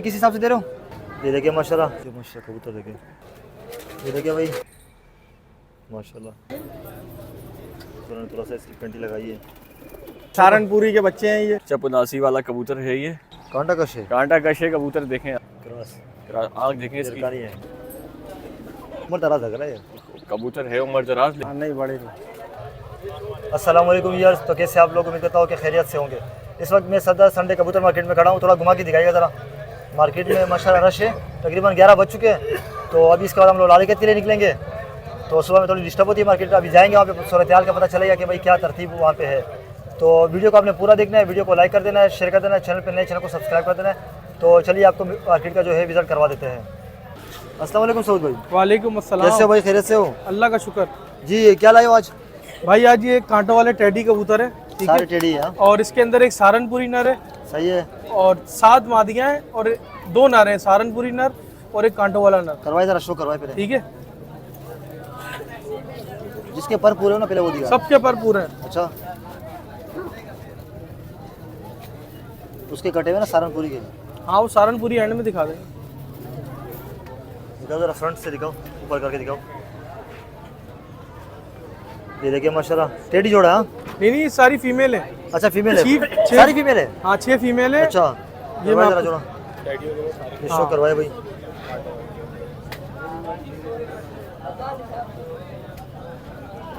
किस हिसाब से दे रहे हो? ये देखिए माशाल्लाह, जो माशाल्लाह कबूतर देखिए, ये देखिए भाई माशाल्लाह, थोड़ा सा इसकी पेंटी लगाई है। सहारनपुरी के बच्चे हैं ये। चपनासी वाला कबूतर है ये, कांटा कश है, कांटा कशे कबूतर देखें, क्रॉस आँख देखें इसकी, सरकारी है, उम्र दराज लग रहा है ये कबूतर है उम्र दराज। नहीं बड़े अस्सलाम वालेकुम यार, तो कैसे आप लोग, उम्मीद करता हूँ कि खैरियत से होंगे। इस वक्त मैं सदर संडे कबूतर मार्केट में खड़ा हूँ, थोड़ा घुमा के दिखाएगा ज़रा। मार्केट में माशाल्लाह रश है, तकरीबन 11 बज चुके हैं। तो अभी इसके बाद हम लोग लालिकत के लिए निकलेंगे। तो सुबह में थोड़ी डिस्टर्ब होती है मार्केट, अभी जाएंगे वहाँ पे, सूरत हाल का पता चलेगा कि भाई क्या तरतीब वहाँ पे है। तो वीडियो को आपने पूरा देखना है, वीडियो को लाइक कर देना है, शेयर कर देना है, चैनल पर नए चैनल को सब्सक्राइब कर देना है। तो चलिए आपको मार्केट का जो है विजिट करवा देते हैं। अस्सलाम वालेकुम सऊद भाई। वालेकुम अस्सलाम। कैसे हो भाई, खैरियत से हो? अल्लाह का शुक्र। जी क्या लाए हो आज? भाई आज ये कांटों वाले टेडी कबूतर है, ठीक सारे है। टेडी है, और इसके अंदर एक सहारनपुरी नर है सही है। और 7 मादियाँ हैं और 2 नर हैं, सहारनपुरी नर और एक कांटों वाला नर, करवाए जरा, शो करवाए पहले। ठीक है। जिसके पर पूरे हो ना पहले वो दिखा। सबके पर पूरे हैं। अच्छा, उसके कटे हुए ना सहारनपुरी के। हाँ वो सहारनपुरी एंड में दिखा देंगे। दिखाओ जरा, फ्रंट से दिखाओ, ऊपर करके दिखाओ। ये देखिए माशाल्लाह, टेडी जोड़ा। हाँ नहीं सारी फीमेल है। अच्छा फीमेल है, छह- सारी फीमेल है। हाँ 6 फीमेल है। अच्छा ये करवाए मैं जरा जोड़ा, ये शो करवाए भाई।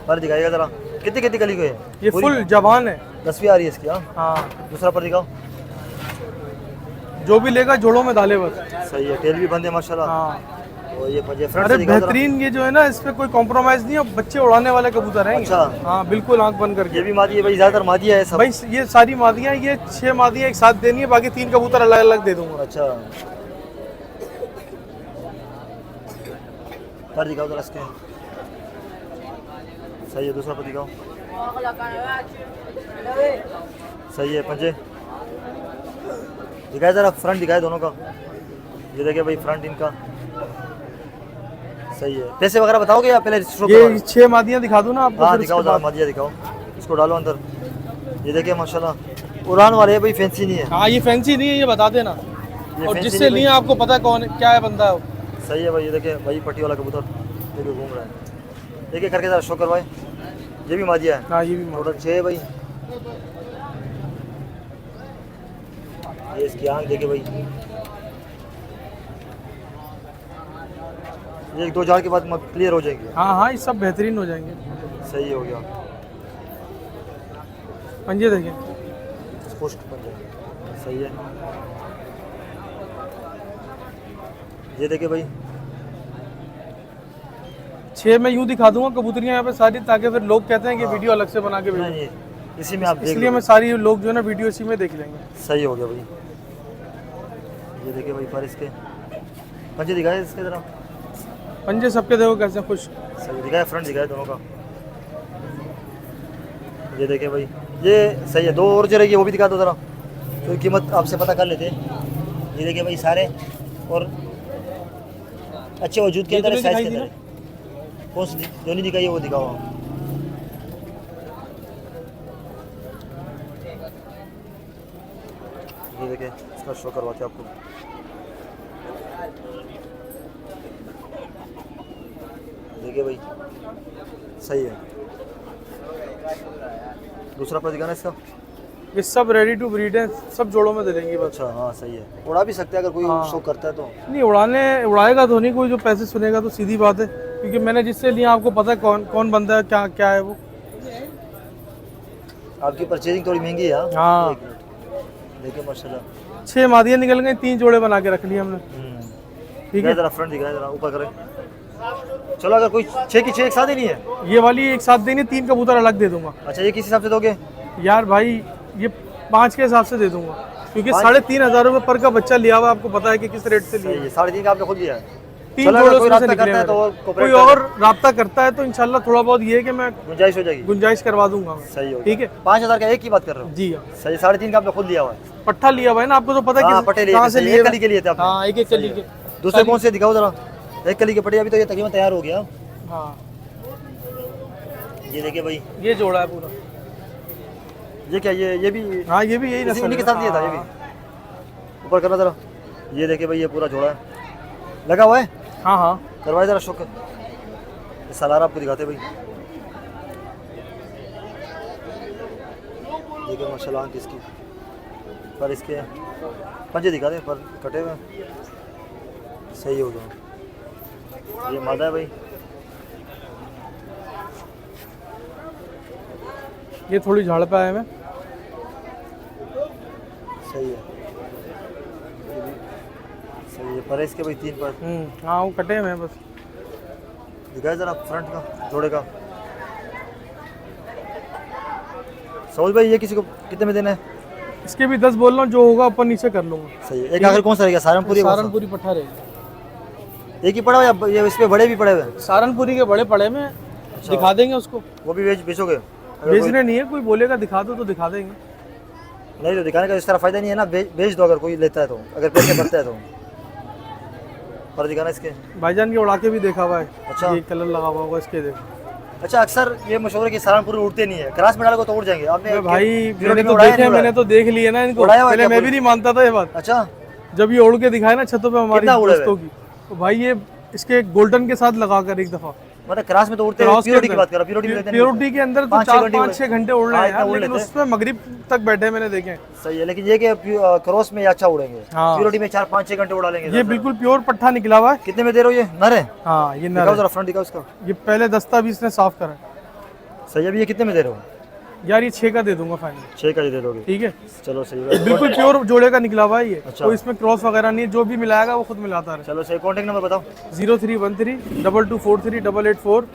पर दिखाइएगा जरा, कितनी कितनी कली को है ये पूरी? फुल जवान है। 10वीं आ रही है इसकी। हाँ हाँ दूसरा पर दिखाओ। जो भी लेगा जोड़ों में डाले बस। सही है, टेल भी बंद है माशाल्लाह। हाँ और ये फ्रंट अरे से दिखाओ जरा। बेहतरीन, ये जो है ना इस पे कोई कॉम्प्रोमाइज नहीं है, बच्चे उड़ाने वाले कबूतर हैं। अच्छा। हाँ बिल्कुल आंख बंद करके। ये भी मादी है भाई, ज्यादातर मादी है सब। भाई ये सारी मादियाँ, ये 6 मादियाँ एक साथ देनी है, बाकी 3 कबूतर अलग अलग दे दूंगा। अच्छा पर दिखाओ जरा इसके। सही है, दूसरा पर दिखाओ। सही है, पंजे दिखाए जरा, फ्रंट दिखाए दोनों का। ये देखिए भाई फ्रंट इनका सही है। पैसे वगैरह बताओगे या पहले शो ये करवाओ? 6 मादियाँ दिखा दूं ना आपको? हाँ फिर दिखाओ उसके जरा, बाद- मादिया दिखाओ, इसको डालो अंदर। ये देखिए माशाल्लाह उड़ान वाले है भाई, फैंसी नहीं है। हाँ ये फैंसी नहीं है, ये बता देना। ये और फैंसी जिससे नहीं लिए भाई। आपको पता है कौन क्या है बंदा है वो। सही है भाई। ये देखिए भाई पट्टी वाला कबूतर देखिए घूम रहा है, देखिए करके जरा शो करवाए। ये भी मादिया है, हाँ ये भी टोटल 6 है भाई। ये इसकी आंख देखिए भाई, ये 1-2 झाड़ के बाद क्लियर हो जाएंगे। हाँ हाँ ये सब बेहतरीन हो जाएंगे। सही हो गया, पंजे देखें। पुष्ट बन जाएंगे। सही है। ये देखिए भाई 6 मैं यूँ दिखा दूंगा कबूतरियाँ यहाँ पे सारी, ताकि फिर लोग कहते हैं कि वीडियो अलग से बना के भेजो, नहीं इसी में आप देख इसलिए लो। मैं सारी लोग जो है ना वीडियो इसी में देख लेंगे। सही हो गया भाई। ये देखिए भाई पर इसके पंजे दिखाए इसके तरह। पंजे सबके देखो कैसे खुश। सही दिखाया, फ्रंट दिखाया दोनों का। ये देखिए भाई, ये सही है। 2 और जो रहेगी वो भी दिखा दो ज़रा, तो कीमत आपसे पता कर लेते हैं। ये देखिए भाई सारे और अच्छे वजूद के ये तो अंदर नहीं साइज दिखाई के दी अंदर है। कौन सी जो नहीं दिखाई है वो दिखाओ आप। ये देखिए इसका शो करवाते हैं आपको। देखिए भाई सही है। दूसरा पर दिखाना इसका। ये सब रेडी टू ब्रीड है, सब जोड़ों में दे देंगे बस। अच्छा हाँ सही है, उड़ा भी सकते हैं अगर कोई हाँ। शो करता है तो। नहीं उड़ाएगा तो नहीं कोई, जो पैसे सुनेगा तो सीधी बात है, क्योंकि मैंने जिससे लिया आपको पता है कौन कौन बंदा है, क्या क्या है वो। आपकी परचेजिंग थोड़ी महंगी है। हाँ। एक मिनट देखिए माशाल्लाह। 6 मादियाँ निकल गई, 3 जोड़े बना के रख लिए हमने, ठीक है। जरा फ्रंट दिखाए जरा, ऊपर करें। चलो अगर कोई 6 की 6 एक साथ ही नहीं है। ये वाली एक साथ देनी, 3 कबूतर अलग दे दूंगा। अच्छा ये किस हिसाब से दोगे? यार भाई ये 5 के हिसाब से दे दूंगा, क्योंकि 5? 3,500 रुपये पर का बच्चा लिया हुआ, आपको पता है कि किस रेट से सही लिया। है, 3.5 का आपने खुद लिया है। 3 चलो अगर जोड़ों कोई से रास्ता निकले करता है तो मेरे। वो कोई और राब्ता करता है तो इंशाल्लाह थोड़ा बहुत ये है कि मैं गुंजाइश हो जाएगी। गुंजाइश करवा दूंगा मैं। सही हो, ठीक है। 5,000 का एक की बात कर रहे हो? जी हाँ, सही, 3.5 का आपने खुद लिया हुआ है। पट्ठा लिया हुआ है ना, आपको तो पता है हाँ, कि पट्टे लिए कहाँ थे, से सही, लिए एक कली के लिए थे आपने। हाँ एक कली के। दूसरे कौन से दिखाओ जरा। एक कली के पट्टे अभी तो ये तकरीबन तैयार हो गया। हाँ ये देखिए भाई, ये जोड़ा है पूरा। ये क्या, ये भी हाँ ये भी यही इसी नस्ल इन्हीं के है। साथ लिया था ये हाँ। भी। ऊपर करना जरा। ये देखिए भाई, ये पूरा जोड़ा है, लगा हुआ है। हाँ हाँ। करवाए ज़रा शौक, सलार आपको दिखाते भाई। देखिए माशाल्लाह आंख इसकी, पर इसके पंजे दिखा दे, पर कटे हुए सही हो गया। ये मादा है भाई, ये थोड़ी झाड़ पे आए मैं। सही है, सही है, पर इसके भाई 3 पर हाँ वो कटे हुए हैं बस। दिखाए ज़रा फ्रंट का जोड़े का। सऊद भाई ये किसी को कितने में देना है? इसके भी 10 बोल रहा हूँ, जो होगा ऊपर नीचे कर लूँगा। सही है। एक आखिर कौन सा रहेगा, सहारनपुरी? सहारनपुरी पट्ठा रहेगा। एक ही पड़ा हुआ या ये इस पे बड़े भी पड़े हुए हैं? सहारनपुरी के बड़े पड़े में दिखा देंगे उसको। वो भी बेचोगे? अगर बेचने नहीं है, कोई बोलेगा दिखा दो तो दिखा देंगे। नहीं तो दिखाने का इस तरह फायदा नहीं है ना, बेच दो अगर कोई लेता है तो, अगर पैसे बढ़ते हैं तो। पर दिखाना इसके भाईजान के उड़ा के भी देखा हुआ है। अच्छा। ये कलर लगा हुआ होगा इसके, देखो। अच्छा, अक्सर ये मशहूर है कि सहारनपुरी उड़ते नहीं है, क्रास में डालो तो उड़ जाएंगे। आपने भाई विरोधी मैंने में तो उड़ाया देखे, नहीं मैंने उड़ाया? तो देख लिया ना इनको। उड़ाया हुआ पहले क्या मैं भी पूरी? नहीं मानता था ये बात। अच्छा, जब ये उड़ के दिखाए ना छतों पे हमारी कितना उड़े दोस्तों की, तो भाई ये इसके गोल्डन के साथ लगा कर एक दफा। मतलब क्रास में तो उड़ते हैं, प्योरिटी की बात कर रहा हूं, प्योरिटी में लेते नहीं प्योरिटी के अंदर तो 4-5-6 घंटे उड़ रहे हैं यार, लेकिन उसमें मगरिब तक बैठे मैंने देखे। सही है, लेकिन ये कि क्रॉस में ये अच्छा उड़ेंगे, हाँ। प्योरिटी में 4-5-6 घंटे उड़ा लेंगे। ये बिल्कुल प्योर पट्ठा निकला हुआ है। कितने में दे रहे हो? ये नर है? हाँ ये नर दिखाओ है। जरा फ्रंट दिखाओ इसका। ये पहले दस्ता भी इसने साफ करा है। सही है। अभी ये कितने में दे रहे हो? यार ये 6 का दे दूंगा फाइनल। 6 का ही दे दोगे? ठीक है, चलो सही है। बिल्कुल प्योर जोड़े का निकला हुआ है ये। अच्छा। तो इसमें क्रॉस वगैरह नहीं है, जो भी मिलाएगा वो खुद मिलाता रहे। चलो सही, कॉन्टेक्ट नंबर बताओ। 0313-2243-884।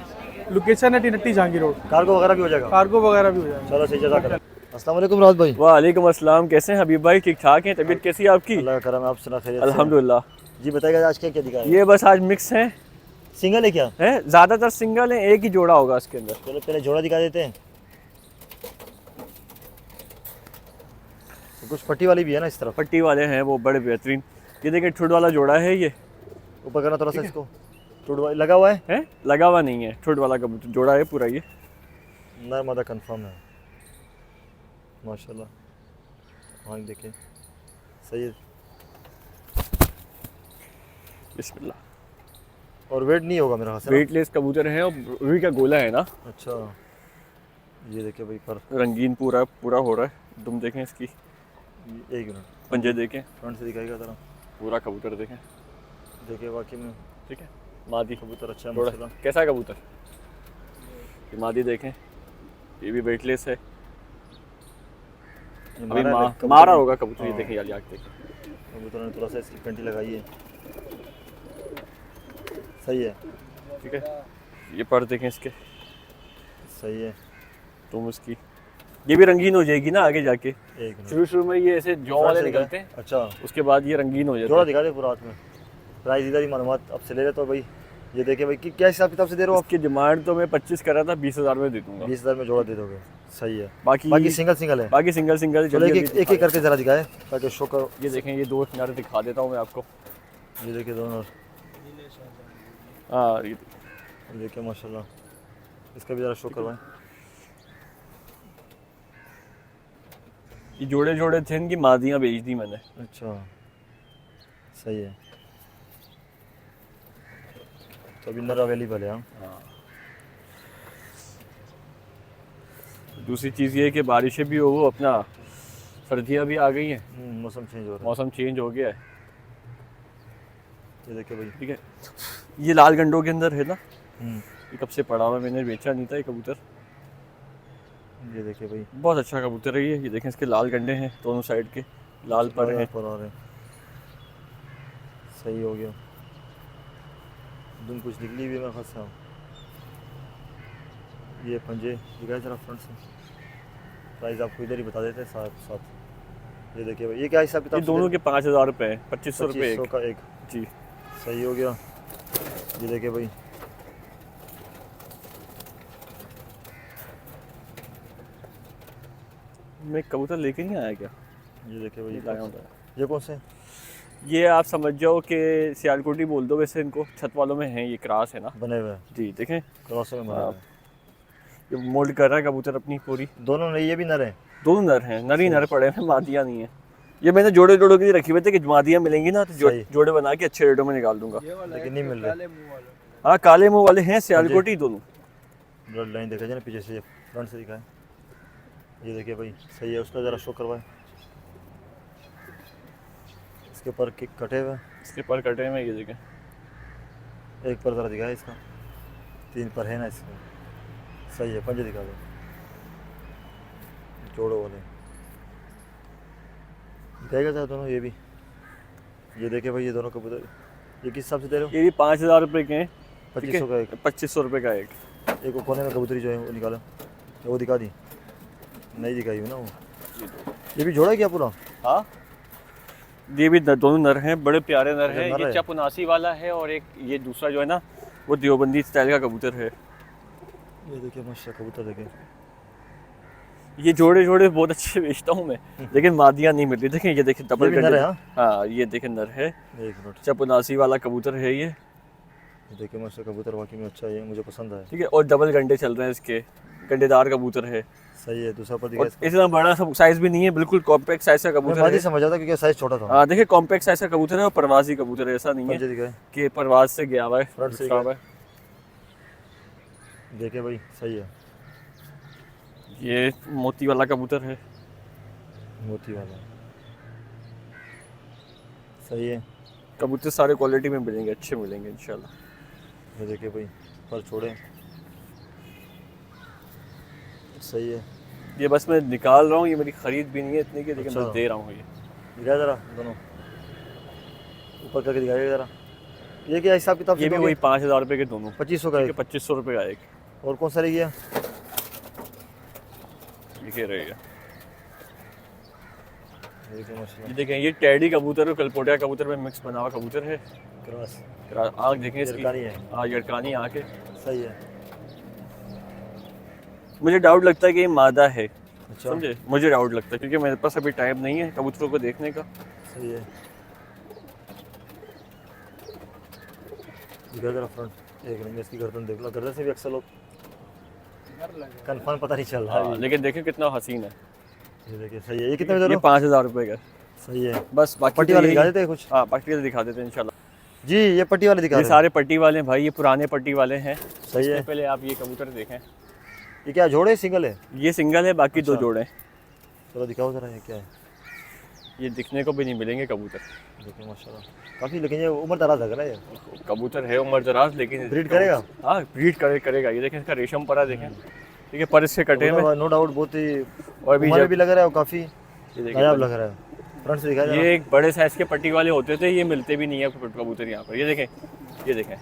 लोकेशन है टिनट्टी जहांगीर रोड। कार्गो वगैरह भी हो जाएगा? कार्गो वगैरह भी हो जाएगा। चलो सही, जज़ाकल्लाह। अस्सलाम वालेकुम राहत भाई। वालेकुम अस्सलाम, कैसे हैं हबीब भाई? ठीक ठाक हैं? तबीयत कैसी है आपकी? अल्लाह का करम है, आप सुना खैरियत से? अल्हम्दुलिल्लाह। जी बताइए आज क्या क्या दिखाया? ये बस आज मिक्स हैं, सिंगल है क्या? है ज़्यादातर सिंगल हैं, एक ही जोड़ा होगा इसके अंदर। चलो पहले जोड़ा दिखा देते हैं। तो कुछ पट्टी वाली भी है ना इस तरफ? पट्टी वाले हैं वो बड़े बेहतरीन। ये देखिए ठुड वाला जोड़ा है, ये ऊपर करना थोड़ा सा इसको, टूट लगा हुआ है? लगा हुआ नहीं है, ठुड वाला कबूतर जोड़ा है पूरा। ये नर मादा कंफर्म है माशाल्लाह। हाँ देखिए सही है। बिस्मिल्लाह। और वेट नहीं होगा मेरे ख्याल से? वेटलेस कबूतर हैं और रुई का गोला है ना। अच्छा, ये देखिए भाई, पर रंगीन पूरा पूरा हो रहा है। तुम देखें इसकी एक मिनट, पंजे देखें, फ्रंट से दिखाएगा जरा। पूरा कबूतर देखें। देखिए वाकई में ठीक है, मादी कबूतर अच्छा है जोड़ा माशाल्लाह। कैसा है कबूतर? ये मादी देखें, ये भी वेटलेस है। ये अभी मारा है कबूतर मारा ने। होगा कबूतर। ये हाँ। देखें यार, आग देखें। कबूतर ने थोड़ा सा इसकी कंटी लगाई है, सही है। ठीक है, ये पर देखें इसके, सही है। तुम उसकी ये भी रंगीन हो जाएगी ना आगे जाके। एक मिनट, शुरू में ये ऐसे जौ वाले निकलते हैं, अच्छा उसके बाद ये रंगीन हो जाते जोड़ा हैं। दिखा दे पूरा हाथ में। प्राइस इधर ही मालूमात अब से ले रहे तो भाई। ये देखिए भाई, क्या हिसाब किताब से दे रहे हो आप? इसकी डिमांड तो मैं 25 कर रहा था, 20,000 में दे दूंगा। 20,000 में जोड़ा दे दोगे? सही है। बाकी बाकी सिंगल सिंगल है? बाकी सिंगल सिंगल चलो एक एक करके जरा दिखाए ताकि शो करो। ये देखें, ये दो किनारे दिखा देता हूँ मैं आपको। ये देखिए दोनों, हाँ ये ये देखिए माशाल्लाह, इसका भी जरा शो करवाएं। ये जोड़े जोड़े थे, इनकी मादियाँ बेच दी मैंने। अच्छा सही है। तो अभी नर अवेलेबल है? हाँ। दूसरी चीज़ ये है कि बारिशें भी हो, अपना सर्दियाँ भी आ गई हैं, मौसम चेंज हो रहा मौसम चेंज हो गया है। है। ये देखिए भाई, ठीक है, ये लाल गंडों के अंदर है ना, हम्म, ये कब से पड़ा हुआ, मैंने बेचा नहीं था ये कबूतर। ये देखिए भाई, बहुत अच्छा कबूतर है ये देखें, इसके लाल गंडे हैं दोनों साइड के, लाल पर हैं। पर आ रहे हैं। सही हो गया। दुम कुछ निकली हुई है मेरे ख्याल से। ये पंजे दिखाए जरा फ्रंट से। प्राइस आपको इधर ही बता देते हैं साथ साथ। ये देखिए भाई, ये क्या हिसाब किताब? ये दोनों के 5,000 रुपये हैं, 2500 रुपये 2500 एक। का एक। जी सही हो गया। ये देखिए भाई, मैं कबूतर लेके नहीं आया क्या? ये देखिए ये भाई, लाया हूँ। ये कौन से? ये आप समझ जाओ कि सियालकोटी बोल दो वैसे इनको, छत वालों में हैं, ये क्रास है ना। बने हुए हैं जी देखें, क्रॉसों में बना हाँ। हुआ है। ये मोल्ड कर रहा है कबूतर अपनी पूरी। दोनों नहीं, ये भी नर है? दोनों नर हैं, नर ही नर पड़े हैं, मादियाँ नहीं है। ये मैंने जोड़े जोड़ों के लिए रखी हुए थे कि मादियाँ मिलेंगी ना तो सही। जोड़े बना के अच्छे रेटों में निकाल दूंगा। लेकिन नहीं मिल रहा। हाँ काले मुंह वाले हैं सियालकोटी दोनों। ब्लड लाइन देखा जाए ना पीछे से, फ्रंट से दिखाए। ये देखिए भाई सही है, उसका ज़रा शो करवाए। इसके पर किक कटे हुए, इसके पर कटे में ये देखें। एक पर ज़रा दिखाए इसका, 3 पर है ना इसका। सही है, पंजे दिखा दो जोड़ो वाले। दिखाएगा ज़रा दोनों ये भी। ये देखिए भाई ये दोनों कबूतर, ये किस हिसाब से दे रहे हो? ये भी 5,000 रुपये के हैं। 2500 का एक। 2500 रुपये का एक। एक वो कोने में कबूतरी जो है वो निकालो, वो दिखा दी, नहीं दिखाई हुई ना वो। ये भी जोड़ा है क्या पूरा? हाँ ये भी दोनों नर हैं, बड़े प्यारे नर हैं। नर ये है। चपनासी वाला है और एक ये दूसरा जो है ना वो देवबंदी स्टाइल का कबूतर है। ये देखिए माशाल्लाह कबूतर देखिए। ये जोड़े जोड़े बहुत अच्छे बेचता हूँ मैं, लेकिन मादियाँ नहीं मिलती। देखें ये देखें डबल भी नर है, हाँ ये देखें नर है, एक मिनट। चपनासी वाला कबूतर है ये। ये देखिए माशाल्लाह कबूतर वाकई में अच्छा है, मुझे पसंद आया। ठीक है और डबल गंडे चल रहे हैं इसके, गंडेदार कबूतर है। सही है, दूसरा पर और दिखा। इतना बड़ा साइज भी नहीं है, बिल्कुल कॉम्पैक्ट साइज का कबूतर मैं है। समझा था क्योंकि साइज छोटा था। हाँ देखिए कॉम्पैक्ट साइज का कबूतर है और परवाजी कबूतर है, ऐसा नहीं पंजे है दिखाए, कि परवाज से गया हुआ है, फ्रंट से दूसरा हुआ है। देखिए भाई सही है। ये मोती वाला कबूतर है। मोती वाला सही है। कबूतर सारे क्वालिटी में मिलेंगे, अच्छे मिलेंगे इंशाल्लाह। ये देखिए भाई पर छोड़े, सही है। ये बस मैं निकाल रहा हूँ, ये मेरी खरीद भी नहीं है इतनी की, लेकिन अच्छा। मैं दे रहा हूँ ये। दिखाए ज़रा दोनों, ऊपर करके दिखाइए ज़रा। ये क्या हिसाब किताब? ये भी वही 5,000 रुपये के दोनों। 2500 का एक। 2500 रुपये का एक। और कौन सा रह गया? ये रहेगा। देखिए माशाल्लाह ये देखें ये टेडी कबूतर और कलपोटिया कबूतर में मिक्स बना हुआ कबूतर है। क्रॉस आँख देखें इसकी, यरकानी है। हाँ यरकानी आँख है। सही है। मुझे डाउट लगता है कि ये मादा है, अच्छा समझे, मुझे डाउट लगता है क्योंकि मेरे पास अभी टाइम नहीं है कबूतरों को देखने का। सही है। दिखा जरा फ्रंट, एक मिनट इसकी गर्दन देख लो, गर्दन से भी अक्सर लोग कंफर्म पता नहीं चल रहा हाँ, है। लेकिन देखें कितना हसीन है। ये देखिए सही है। ये कितने में दे ये रहे हो? 5,000 रुपये का। सही है। बस बाकी पट्टी तो वाले यही- दिखा देते हैं कुछ? हाँ पट्टी वाले दिखा देते हैं इंशाल्लाह। जी ये पट्टी वाले दिखा ये रहे हैं। सारे पट्टी वाले हैं भाई, ये पुराने पट्टी वाले हैं। सही है। इससे पहले आप ये कबूतर देखें, ये क्या जोड़े सिंगल है? ये सिंगल है, बाकी दो अच्छा। जोड़े हैं। चलो दिखाओ जरा ये क्या है। ये दिखने को भी नहीं मिलेंगे कबूतर। देखिए माशाल्लाह काफ़ी, लेकिन ये उम्र दराज लग रहा है ये। कबूतर है उम्र दराज, लेकिन ब्रीड करेगा? हाँ ब्रीड करेगा। ये देखें इसका रेशम परा देखें, ठीक है, पर इससे कटे में। नो डाउट बहुत ही और भी उम्र जब भी लग रहा है और काफ़ी ये देखिए, नायाब लग रहा है। फ्रंट से दिखाया ये एक बड़े साइज के पट्टी वाले होते थे, ये मिलते भी नहीं है कबूतर यहाँ पर। ये देखें, ये देखें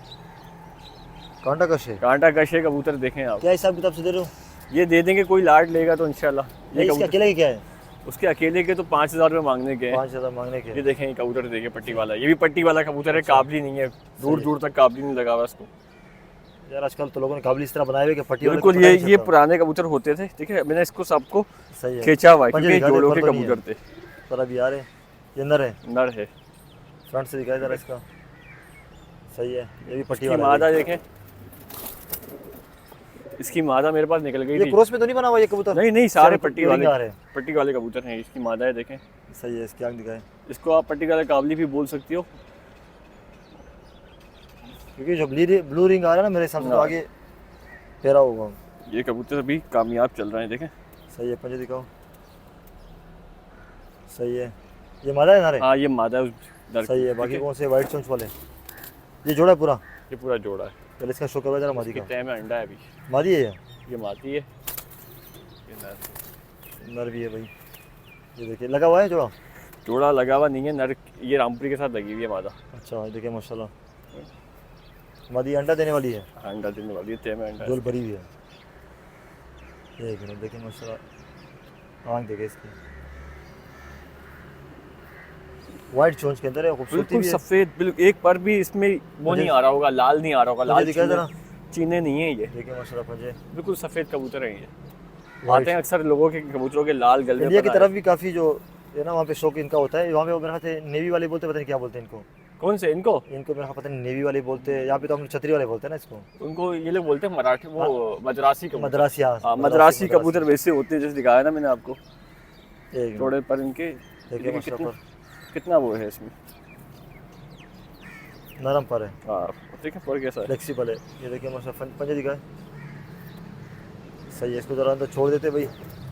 कांटा कश है। कांटा कशे कबूतर देखें आप। क्या हिसाब किताब से दे रहे हो? ये दे देंगे, कोई लाट लेगा तो इंशाल्लाह। ये इसके कबूतर अकेले के क्या है? उसके अकेले के तो 5,000 रुपये मांगने के हैं। 5,000 मांगने के। ये देखें ये कबूतर देखें पट्टी वाला, ये भी पट्टी वाला कबूतर है, काबली नहीं है, दूर दूर तक काबली नहीं लगा हुआ इसको। यार आजकल तो लोगों ने काबली इस तरह बनाए हुए कि पट्टी वाले को बिल्कुल पता ही ये नहीं चलता। पुराने कबूतर होते थे, ठीक है, मैंने इसको सबको सही है। खींचा हुआ है पंजे क्योंकि दिखा दे, जोड़ों पर के तो नहीं कबूतर थे। पर अभी आ रहे ये नर है, नर है। फ्रंट से दिखाया जरा इसका। सही है। ये भी पट्टी इसकी वाला मादा है। देखें, इसकी मादा मेरे पास निकल गई ये थी। क्रॉस में तो नहीं बना हुआ ये कबूतर? नहीं नहीं सारे पट्टी रिंग वाले आ रहे हैं। पट्टी वाले कबूतर हैं। इसकी मादा है देखें, सही है। इसकी आँख दिखाए, इसको आप पट्टी वाले काबली भी बोल सकती हो। क्योंकि जो ब्लू रिंग आ रहा है ना मेरे हिसाब से तो हाँ। आगे फेरा होगा। ये कबूतर अभी कामयाब चल रहे हैं देखें। सही है। पंजे दिखाओ। सही है। ये मादा है नारे? हाँ ये मादा है उस नर सही की, है। ठीक बाकी कौन से वाइट चोंच वाले? ये जोड़ा है पूरा? ये पूरा जोड़ा है। पहले इसका शो करवा जरा मादी इसके का। तय में अंडा है अभी। मादी है ये मादी है, ये नर। नर भी है भाई। ये देखिए लगा हुआ है जोड़ा। जोड़ा लगा हुआ नहीं है, नर ये रामपुरी के साथ लगी हुई है मादा। अच्छा देखिए माशाल्लाह मादी अंडा देने वाली है, अंडा देने वाली है, तय में अंडा है। गोल भरी हुई है। एक मिनट देखिए माशाल्लाह आँख देखिए इसकी, वाइट चोंच के अंदर है, खूबसूरती बिल्कुल भी है। सफेद, बिल्कुल एक पर भी इसमें वो नहीं आ रहा होगा, लाल नहीं आ रहा होगा। लाल दिखाया जरा। चीने नहीं है ये, देखिए माशाल्लाह पंजे बिल्कुल सफेद कबूतर हैं ये। White। आते हैं अक्सर लोगों के कबूतरों के लाल गले इंडिया पर की तरफ भी काफ़ी जो है ना वहाँ पे शौक इनका होता है। वहाँ पे वो मेरे ख्याल से नेवी वाले बोलते हैं, पता नहीं क्या बोलते हैं इनको। कौन से इनको इनको मेरे ख्याल पता नहीं नेवी वाले बोलते हैं, यहाँ पे तो हम छतरी वाले बोलते हैं ना इसको। उनको ये लोग बोलते हैं मराठी, वो मद्रासी कबूतर। मद्रासी। हाँ मद्रासी कबूतर वैसे होते हैं जैसे दिखाया ना मैंने आपको, एक थोड़े पर इनके देखिए माशाल्लाह पर कितना वो है इसमें, नरम पर है, हाँ ठीक है, पर कैसा है। फ्लेक्सिबल है। ये देखिए माशाल्लाह पंजे दिखाए, सही है। इसको ज़रा अंदर छोड़ देते भाई।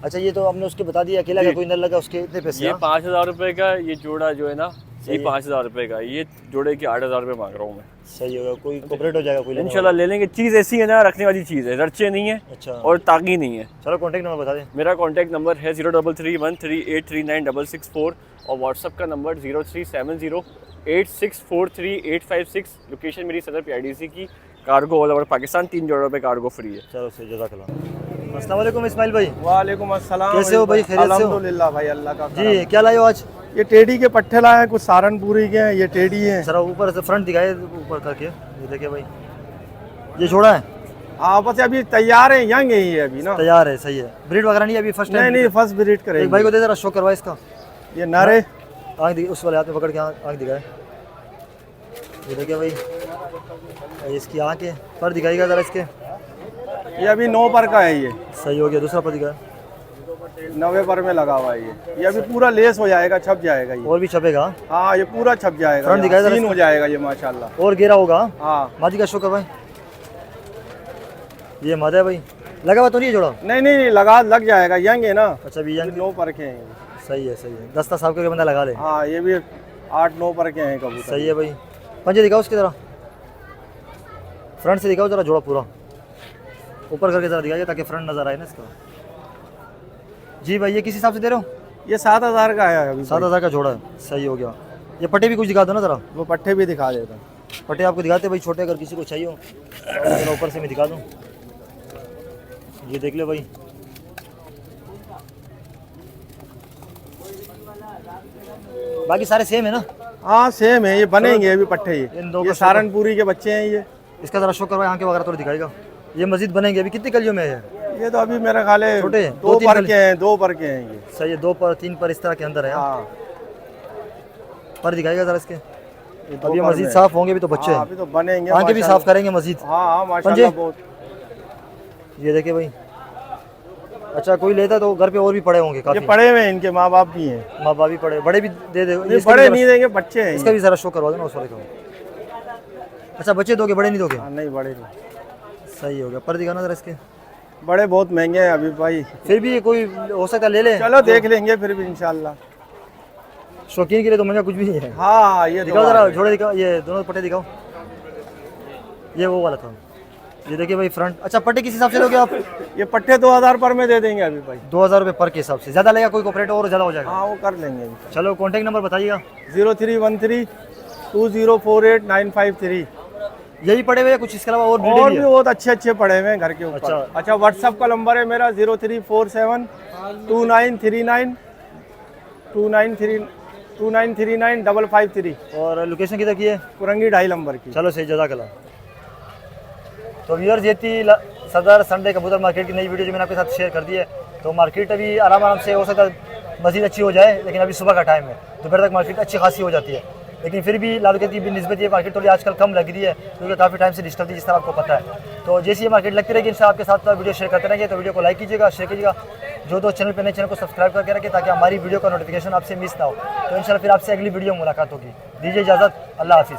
अच्छा ये तो हमने उसके बता दिया, अकेला का कोई नर लगा उसके इतने पैसे? ये हाँ? 5,000 रुपये का ये जोड़ा जो है ना, ये है। 5,000 रुपये का, ये जोड़े के 8,000 रुपये मांग रहा हूँ मैं। सही होगा, कोई कोऑपरेट हो जाएगा कोई लेने इंशाल्लाह ले लेंगे। चीज़ ऐसी है ना, रखने वाली चीज़ है, रच्चे नहीं है वाला। अच्छा और तागी नहीं है। चलो कॉन्टैक्ट नंबर बता दें। मेरा कॉन्टैक्ट नंबर है 0331383964 और व्हाट्सअप का नंबर 037086438556। लोकेशन मेरी सदर PIDC की। कार्गो ऑल ओवर पाकिस्तान, 3 जोड़ों पे कार्गो फ्री है। चलो सही, जज़ाकल्लाह। अस्सलाम वालेकुम इस्माइल भाई, वालेकुम अस्सलाम। कैसे हो भाई, खैरियत से हो? अल्हम्दुलिल्लाह भाई, अल्लाह का करम। जी क्या लाए हो आज? ये टेडी के पट्टे लाए हैं, कुछ सहारनपुरी के हैं, ये टेडी हैं। जरा ऊपर से फ्रंट दिखाए, ऊपर करके ये देखिए भाई, ये जोड़ा है, हाँ बस अभी तैयार है, यंग है ये अभी ना। तैयार है, सही है। ब्रीड वगैरह नहीं है अभी, फर्स्ट नहीं टाइम? नहीं, फर्स्ट ब्रीड एक करेंगे। भाई को दे जरा, शो करवा इसका। ये नर है। आँख दिखाई, उस वाले हाथ में पकड़ के आँख दिखाए, ये देखिए भाई, इसकी आँख है। पर दिखाएगा जरा इसके, ये अभी 9 पर का है, ये सही हो गया। दूसरा पर दिखाए, 90 पर में लगा हुआ है ये अभी पूरा लेस हो जाएगा, छप जाएगा ये। और भी छपेगा? हाँ ये पूरा छप जाएगा, फ्रंट दिखाए जरा सीन हो जाएगा ये माशाल्लाह। और घेरा होगा। हाँ मादी का शो करवाए, ये मादा है भाई, लगा हुआ तो नहीं है जोड़ा? नहीं नहीं, लग जाएगा, यंग है ना। अच्छा भी यंग, 9 पर के हैं ये। सही है सही है। 10 साल के बंदा लगा ले। हाँ ये भी 8-9 पर के हैं कबूतर। सही है भाई। पंजे दिखाओ उसकी तरह, फ्रंट से दिखाओ जरा जोड़ा पूरा, ऊपर करके जरा दिखाइए ताकि फ्रंट नजर आए ना इसका। जी भाई, ये किस हिसाब से दे रहे हो? ये 7,000 का है अभी। 7,000 का जोड़ा है, सही हो गया। ये पट्टे भी कुछ दिखा दो ना जरा, वो पट्टे भी दिखा देता। पट्टे आपको दिखाते भाई, छोटे अगर किसी को चाहिए हो तो ऊपर से मैं दिखा दूँ। ये देख ले भाई, बाकी सारे सेम है ना? हाँ सेम है, ये बनेंगे अभी पट्टे। इन दो ये का सहारनपुरी के बच्चे हैं ये। इसका जरा शो करवाए, आंखें वगैरह थोड़ी दिखाएगा। ये मस्जिद बनेंगे अभी, कितनी कलियों में है ये तो अभी मेरा ख्याल है छोटे हैं, 2 2-3 पर के हैं, 2 पर के हैं ये। सही है, 2 पर 3 पर इस तरह के अंदर है। हाँ पर दिखाएगा जरा इसके। ये 2 अब ये पर मस्जिद में। साफ होंगे भी तो बच्चे हाँ, हैं, अभी तो बनेंगे आंखें भी माशाल्लाह। साफ करेंगे मस्जिद। हाँ हाँ पंजे? माशाल्लाह बहुत। ये देखिए भाई, अच्छा कोई लेता तो घर पे और भी पड़े होंगे ये काफी। पढ़े हुए हैं, इनके माँ बाप भी हैं। माँ बाप भी पड़े, बड़े भी दे दे। ये इसका बड़े भी नहीं देंगे, बच्चे हैं इसका ये। भी जरा शो करवा दो ना उस वाले का। अच्छा बच्चे दोगे, बड़े नहीं दोगे? हाँ, नहीं बड़े नहीं। सही हो गया। पर दिखाना जरा इसके, बड़े बहुत महंगे हैं अभी भाई। फिर भी कोई हो सकता है ले ले। चलो देख लेंगे फिर भी इंशाल्लाह। शौकीन के लिए तो महंगा कुछ भी नहीं है। हाँ ये दिखाओ तो जरा, बात है। जोड़े दिखाओ, ये दोनों पट्टे दिखाओ। ये वो वाला था, ये देखिए भाई फ्रंट। अच्छा पट्टे किस हिसाब से लोगे आप? ये पट्टे 2,000 पर में दे देंगे अभी भाई। 2,000 रुपये पर के हिसाब से, ज़्यादा लेगा कोई कोऑपरेट और ज़्यादा हो जाएगा। हाँ वो कर लेंगे अभी। चलो कॉन्टैक्ट नंबर बताइएगा। 03132048 यही पड़े हुए या कुछ इसके अलावा और और ब्रीडें भी भी है? बहुत अच्छे अच्छे पड़े हुए हैं घर के ऊपर। अच्छा। अच्छा व्हाट्सअप का नंबर है मेरा 03493939 और लोकेशन किधर की है? कुरंगी 2.5 नंबर की। चलो सही, जज़ाकल्लाह। तो व्यूअर्स ये थी सदर संडे कबूतर मार्केट की नई वीडियो जो मैंने आपके साथ शेयर कर दी है। तो मार्केट अभी आराम से हो सकता है मज़ीद अच्छी हो जाए, लेकिन अभी सुबह का टाइम है, दोपहर तक मार्केट अच्छी खासी हो जाती है। लेकिन फिर भी लालू की निस्बत ये मार्केट थोड़ी आजकल कम लग रही है, क्योंकि काफ़ी टाइम से डिस्टर्ब थी, जिस तरह आपको पता है। तो जैसे ये मार्केट लगती रहेगी इंशाल्लाह आपके साथ वीडियो शेयर करते रहेंगे। तो वीडियो को लाइक कीजिएगा, शेयर कीजिएगा। जो दोस्त चैनल पर नए, चैनल को सब्सक्राइब करके रखें ताकि हमारी वीडियो का नोटिफिकेशन आपसे मिस ना हो। तो इंशाल्लाह फिर आपसे अगली वीडियो में मुलाकात होगी। दीजिए इजाज़त, अल्लाह हाफिज़।